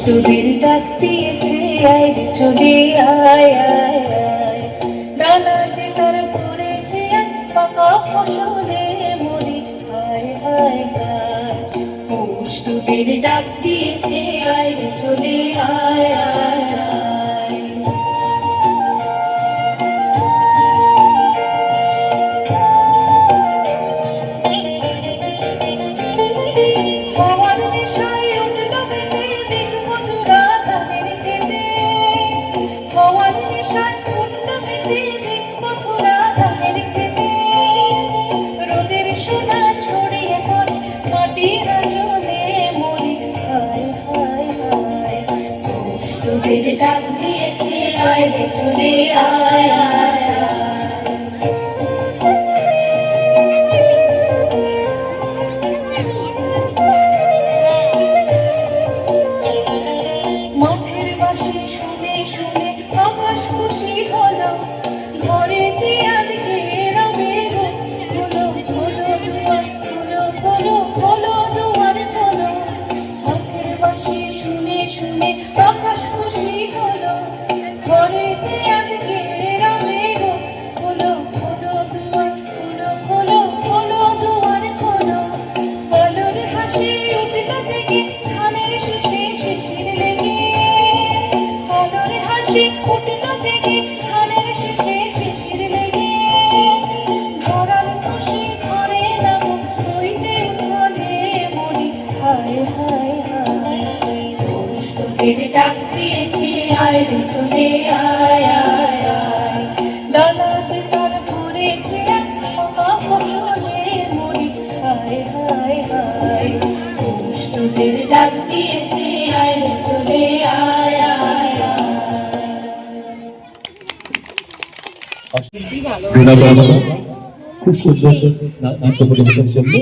তোদের ডাক দিয়েছে আয় রে চলে আয় আয় আয়, ডানা যে তার পড়েছে এক পাকা ফসলে মরি আয় আয় আয়। পৌষ তোদের ডাক দিয়েছে আয় রে চলে আয় আয় আয়। তোদের ডাক দিয়েছে আয় রে চলে আয় আয় মাঠের বাঁশি শুনে শুনে আকাশ খুশি হলো, ঘরেতে আজকে রবে হলো হলো হলো হলো হলো দুয়ার হলো। মাঠের বাঁশি শুনে শুনে আকাশ খুশি হলো, ঘরেতে আজকে রবে হলো হলো দুয়ার হলো হলো হলো দুয়ার হলো। আলোর হাসি উঠল থেকে ধানের শেষে শিশির লেগে, আলোর হাসি উঠল থেকে ধানের শেষে শিশির লেগে। ধরার খুশি ধরে না ওই যে উঠোনে মরি হায় হায় হায়। তোদের ডাক দিয়েছে আয় রে চলে আয় আয় আয়, ডানা যে তার পড়েছে এক পাকা ফসলে মরি হায় হায় হায়। তোদের ডাক দিয়েছে আয় রে চলে আয় আয় আয়। খুব সুন্দর নাট্য পরিবেশন জন্য